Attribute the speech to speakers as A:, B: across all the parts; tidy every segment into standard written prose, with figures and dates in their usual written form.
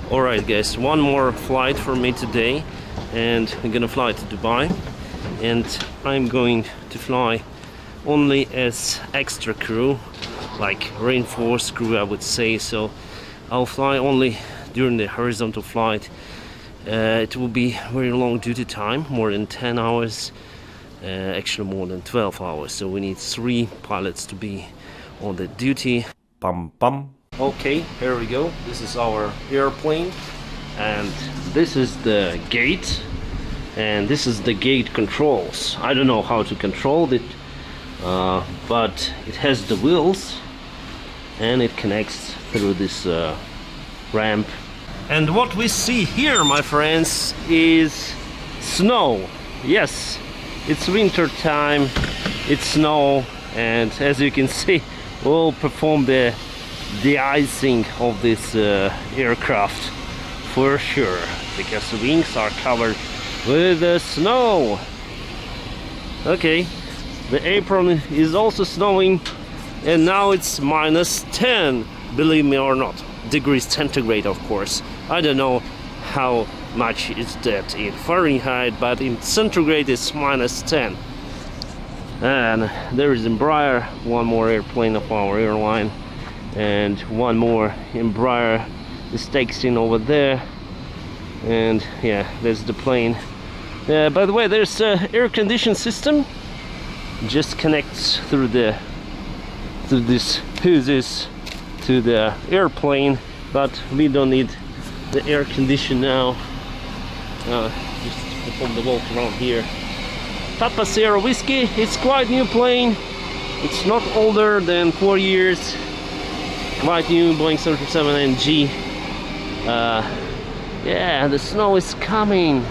A: Alright guys, one more flight for me today, and I'm gonna fly to Dubai, and I'm going to fly only as extra crew, like reinforced crew I would say. So I'll fly only during the horizontal flight. It will be very long duty time, more than 10 hours, actually more than 12 hours, so we need 3 pilots to be on the duty. Bum bum. Okay, here we go. This is our airplane, and this is the gate, and this is the gate controls. I don't know how to control it, but it has the wheels and it connects through this ramp. And what we see here, my friends, is snow. Yes, it's winter time, it's snow, and as you can see, we'll perform the de-icing of this aircraft for sure, because the wings are covered with snow. Okay, the apron is also snowing, and now it's -10, believe me or not, degrees centigrade, of course. I don't know how much is that in Fahrenheit, but in centigrade it's -10. And there is Embraer, one more airplane of our airline, and one more Embraer is taxiing over there. And yeah, there's the plane. By the way, there's a air conditioning system, just connects through this fuses to the airplane, but we don't need the air condition now. Just perform the walk around here. Papa Sierra Whiskey, it's quite new plane, it's not older than 4 years, quite new, Boeing 737 NG. Yeah, the snow is coming.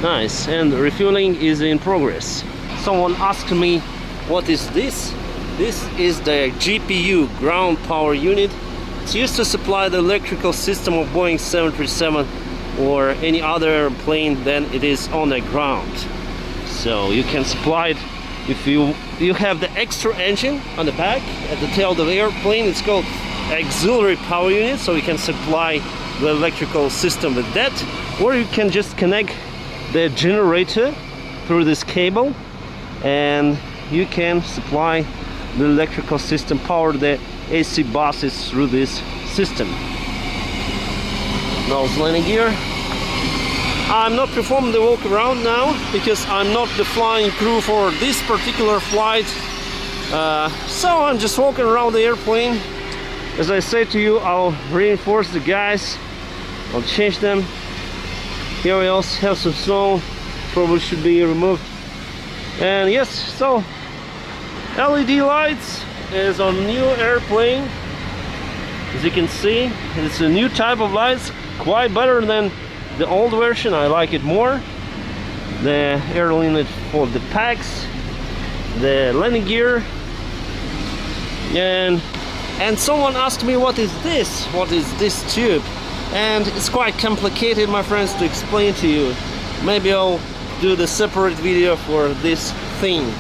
A: Nice, and refueling is in progress. Someone asked me, what is this? This is the GPU, ground power unit. It's used to supply the electrical system of Boeing 737 or any other plane than it is on the ground. So you can supply it if you have the extra engine on the back at the tail of the airplane. It's called auxiliary power unit, so you can supply the electrical system with that, or you can just connect the generator through this cable and you can supply the electrical system, power the AC buses through this system. Nose landing gear. I'm not performing the walk around now because I'm not the flying crew for this particular flight, so I'm just walking around the airplane. As I said to you, I'll reinforce the guys, I'll change them. Here we also have some snow, probably should be removed. And yes, so LED lights is on new airplane. As you can see, it's a new type of lights, quite better than the old version. I like it more. The air inlet for the packs, the landing gear, and someone asked me, what is this? What is this tube? And it's quite complicated, my friends, to explain to you. Maybe I'll do the separate video for this thing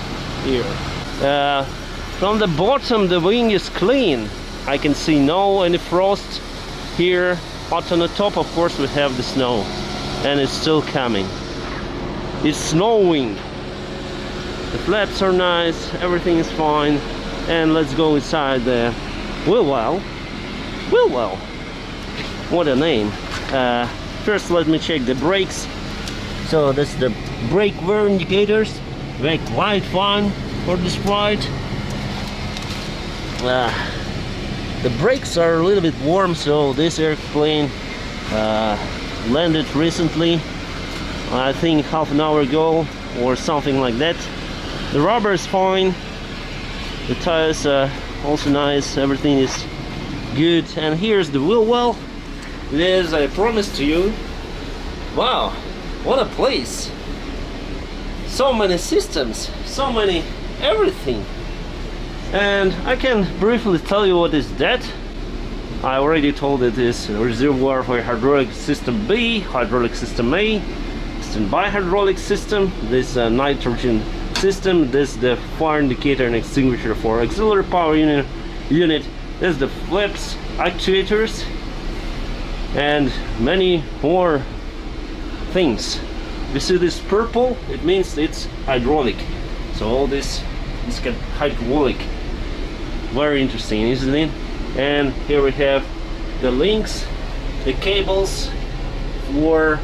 A: here. From the bottom the wing is clean. I can see no any frost here, but on the top of course we have the snow, and it's still coming. It's snowing. The flaps are nice, everything is fine. And let's go inside the wheel well. What a name. First let me check the brakes. So that's the brake wear indicators, very quite fine for this flight. The brakes are a little bit warm, so this airplane landed recently, I think half an hour ago or something like that. The rubber is fine, the tires are also nice, everything is good. And here's the wheel well. As I promised to you, wow, what a place! So many systems, so many everything. And I can briefly tell you what is that. I already told it is a reservoir for hydraulic system B, hydraulic system A, standby hydraulic system, this nitrogen system, this the fire indicator and extinguisher for auxiliary power unit. This the flaps, actuators, and many more things. You see this purple, it means it's hydraulic. So all this is hydraulic. Very interesting, isn't it? And here we have the links, the cables for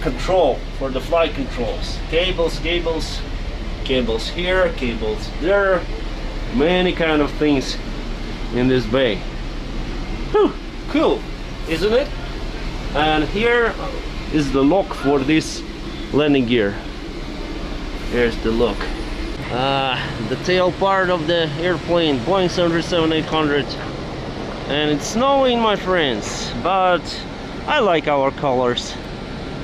A: control, for the flight controls. Cables here, cables there. Many kind of things in this bay. Whew, cool, isn't it? And here is the lock for this landing gear. Here's the lock. The tail part of the airplane, Boeing 737-800. And it's snowing, my friends, but I like our colors.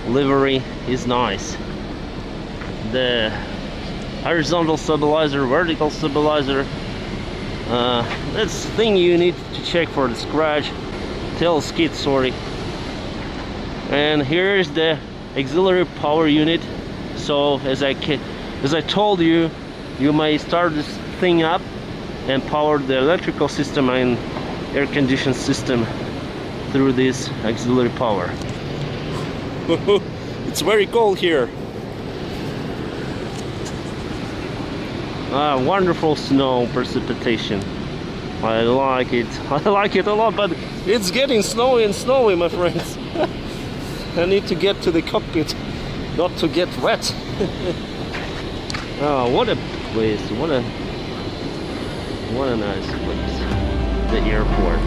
A: Livery is nice. The horizontal stabilizer, vertical stabilizer, that's the thing you need to check for the scratch. Tail skid, sorry. And here's the auxiliary power unit. So as I told you, you may start this thing up and power the electrical system and air conditioning system through this auxiliary power. It's very cold here. Wonderful snow precipitation. I like it. I like it a lot, but it's getting snowy and snowy, my friends. I need to get to the cockpit, not to get wet. Oh, what a place! What a nice place. The airport.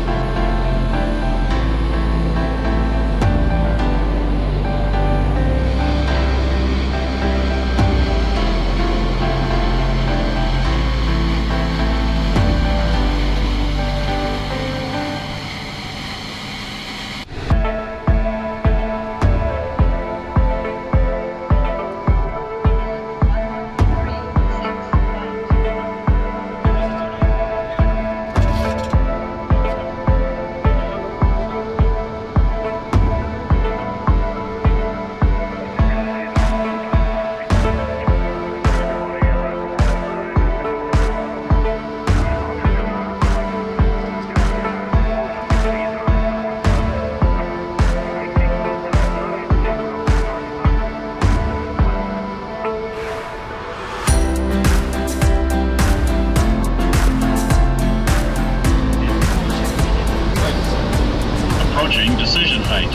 B: Decision height.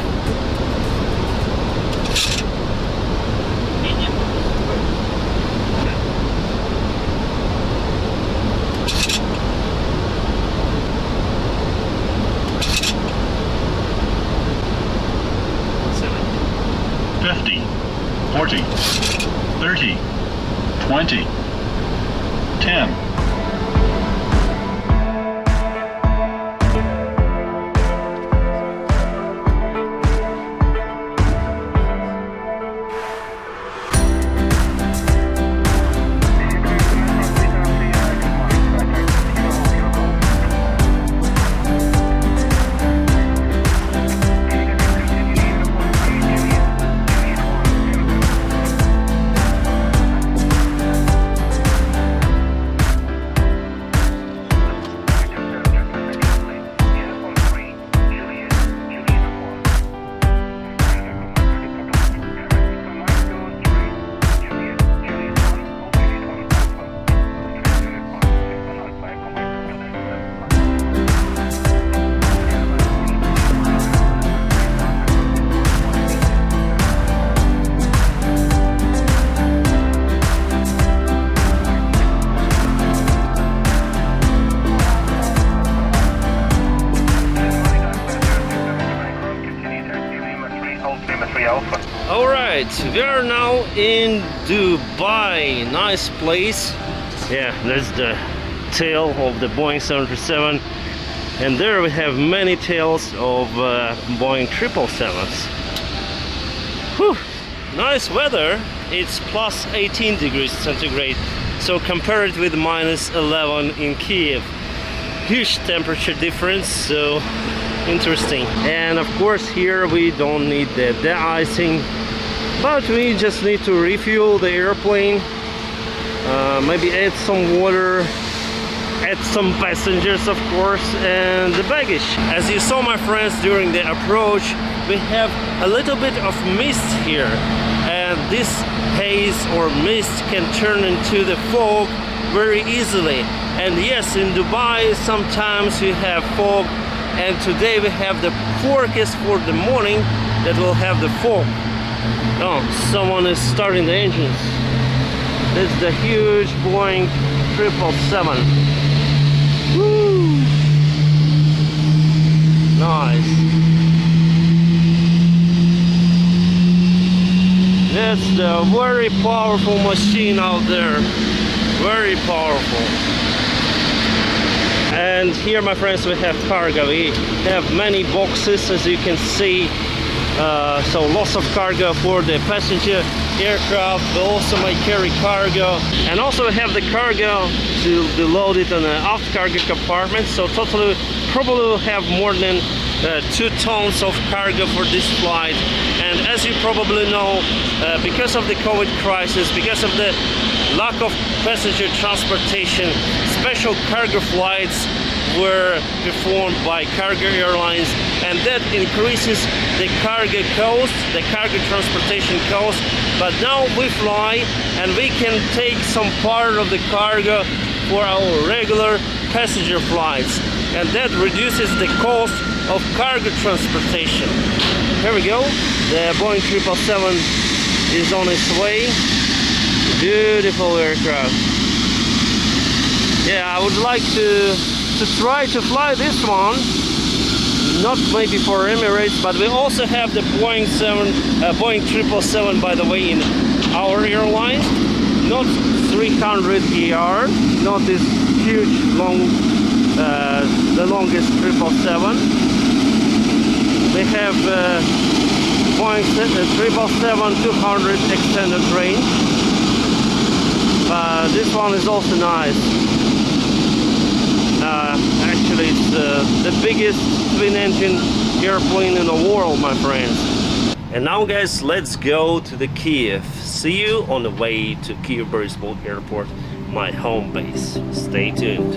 B: $50, $40, $30, $20, $10.
A: Alright, we are now in Dubai. Nice place. Yeah, there's the tail of the Boeing 737, and there we have many tails of Boeing 777s. Whew, nice weather. It's plus 18 degrees centigrade, so compare it with minus 11 in Kiev. Huge temperature difference, so interesting. And of course here we don't need the de-icing, but we just need to refuel the airplane, maybe add some water add some passengers, of course, and the baggage. As you saw, my friends, during the approach, we have a little bit of mist here, and this haze or mist can turn into the fog very easily. And yes, in Dubai sometimes you have fog, and today we have the forecast for the morning that will have the fog. Oh, someone is starting the engines. This is the huge Boeing 777. Woo! Nice. That's the very powerful machine out there. Very powerful. And here, my friends, we have cargo. We have many boxes, as you can see. So lots of cargo for the passenger aircraft, but also might carry cargo. And also we have the cargo to be loaded on the aft cargo compartment. So totally, probably will have more than 2 tons of cargo for this flight. And as you probably know, because of the COVID crisis, because of the lack of passenger transportation, special cargo flights were performed by cargo airlines, and that increases the cargo cost, the cargo transportation cost. But now we fly and we can take some part of the cargo for our regular passenger flights, and that reduces the cost of cargo transportation. Here we go, the Boeing 777 is on its way. Beautiful aircraft. Yeah, I would like to try to fly this one, not maybe for Emirates, but we also have the Boeing 777, by the way, in our airline. Not 300 ER, not this huge long, the longest 777. We have Boeing 777-200 extended range, but this one is also nice. Actually, it's the biggest twin-engine airplane in the world, my friends. And now, guys, let's go to the Kiev. See you on the way to Kyiv Boryspil Airport, my home base. Stay tuned.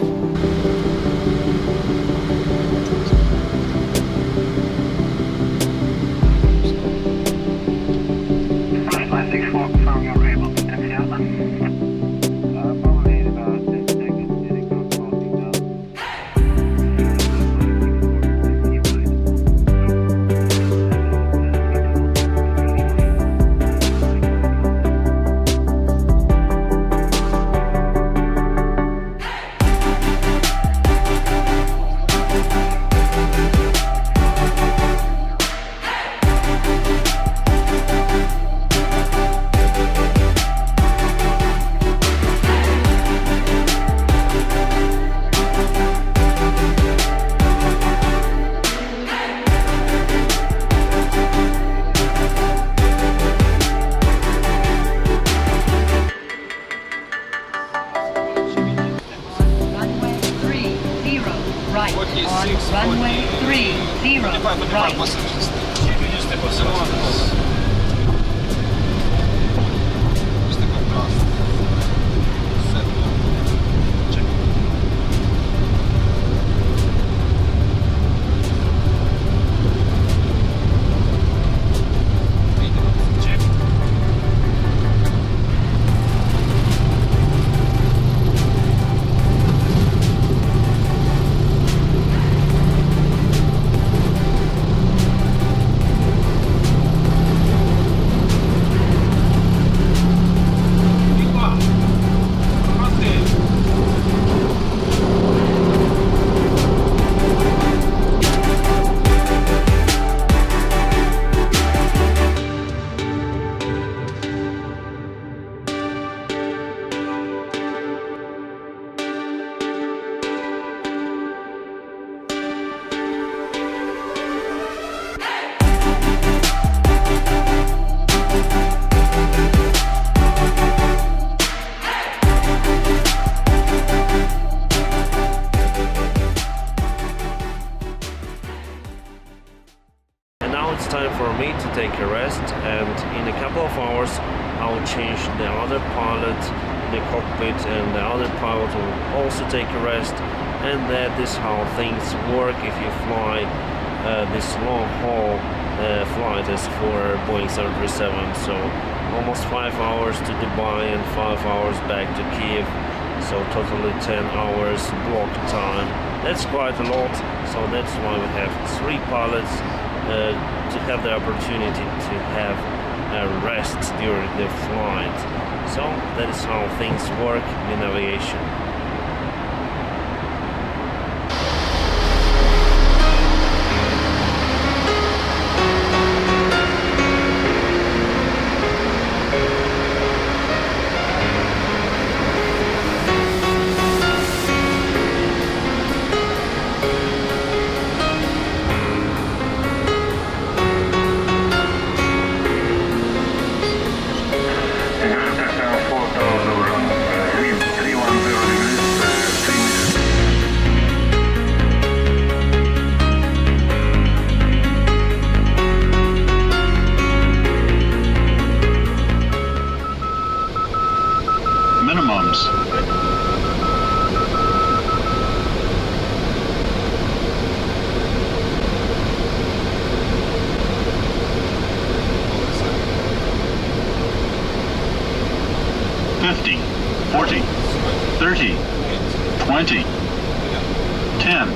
C: right, on runway 30, right.
A: It's time for me to take a rest, and in a couple of hours I'll change the other pilot the cockpit, and the other pilot will also take a rest. And that is how things work if you fly this long haul flight as for Boeing 737. So almost 5 hours to Dubai and 5 hours back to Kiev. So totally 10 hours block time. That's quite a lot. So that's why we have 3 pilots to have the opportunity to have a rest during the flight. So that is how things work in aviation.
B: Minimums. $50, $40, $30, $20, $10.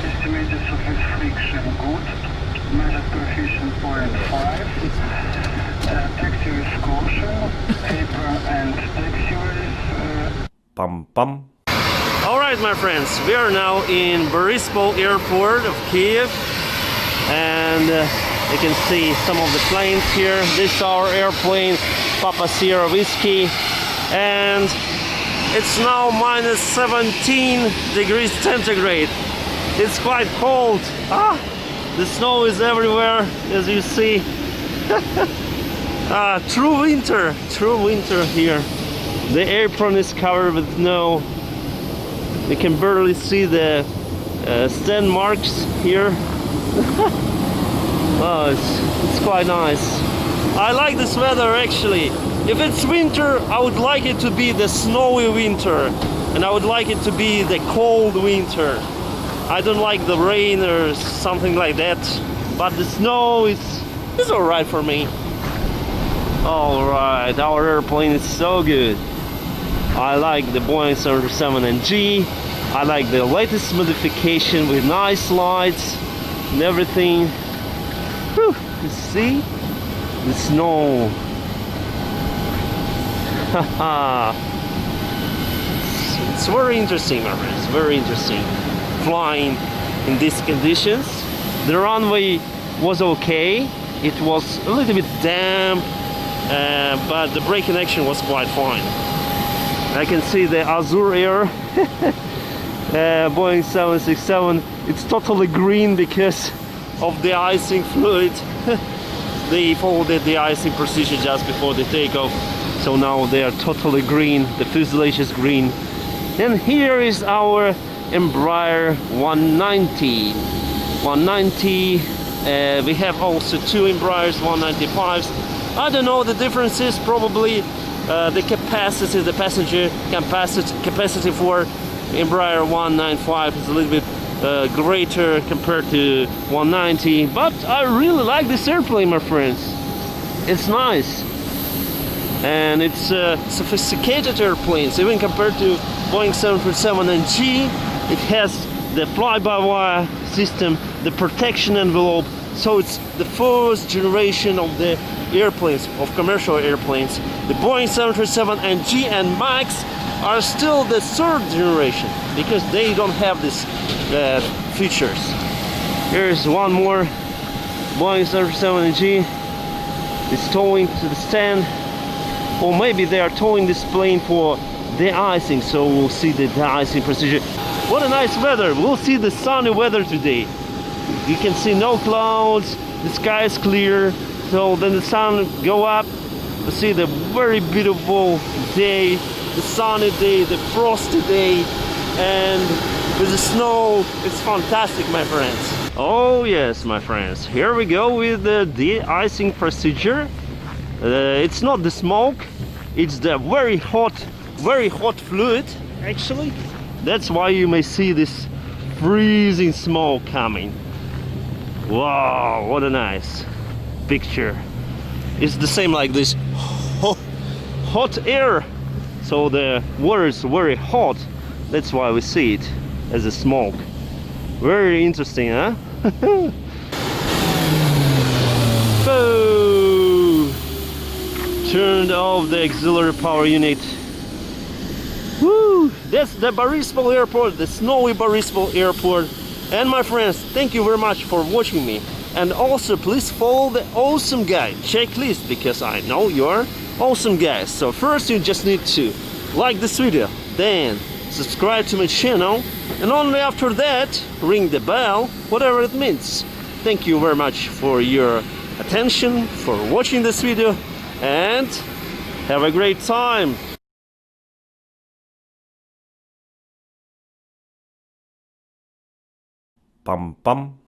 D: Estimated surface friction good. Measured coefficient 0.5. Taxi with caution. Apron and taxiways.
A: Pum pum. All right, my friends, we are now in Boryspil airport of Kiev, and you can see some of the planes here. This is our airplane, Papa Sierra Whiskey, and it's now minus 17 degrees centigrade. It's quite cold. The snow is everywhere, as you see. True winter here. The apron is covered with snow. You can barely see the stand marks here. Oh, it's quite nice. I like this weather actually. If it's winter, I would like it to be the snowy winter, and I would like it to be the cold winter. I don't like the rain or something like that, but the snow is alright for me. Alright, our airplane is so good. I like the Boeing 737NG. I like the latest modification with nice lights and everything. Whew, you see? The snow. It's very interesting, my friends. Very interesting. Flying in these conditions. The runway was okay. It was a little bit damp, but the braking action was quite fine. I can see the Azure Air Boeing 767. It's totally green because of the icing fluid. They followed the de-icing procedure just before the takeoff, so now they are totally green. The fuselage is green. And here is our Embraer 190. We have also 2 Embraers 195s. I don't know the differences. Probably the capacity, the passenger capacity for Embraer 195 is a little bit greater compared to 190, but I really like this airplane, my friends. It's nice, and it's sophisticated airplanes even compared to Boeing 737NG. It has the fly-by-wire system, the protection envelope, so it's the first generation of the airplanes, of commercial airplanes. The Boeing 737NG and MAX are still the 3rd generation because they don't have these features. Here's one more Boeing 737NG. It's towing to the stand, or maybe they are towing this plane for de-icing, so we'll see the de-icing procedure. What a nice weather. We'll see the sunny weather today. You can see no clouds, the sky is clear. So then the sun go up. We see the very beautiful day, the sunny day, the frosty day, and with the snow. It's fantastic, my friends. Oh yes, my friends, here we go with the de-icing procedure. It's not the smoke, it's the very hot fluid actually. That's why you may see this freezing smoke coming. Wow, what a nice picture. It's the same like this hot air, so the water is very hot. That's why we see it as a smoke. Very interesting, huh? Oh, turned off the auxiliary power unit. Woo! That's the Borispol airport, the snowy Borispol airport. And my friends, thank you very much for watching me. And also please follow the awesome guy checklist, because I know you're awesome guys. So first you just need to like this video, then subscribe to my channel, and only after that ring the bell, whatever it means. Thank you very much for your attention, for watching this video, and have a great time. Pam pam.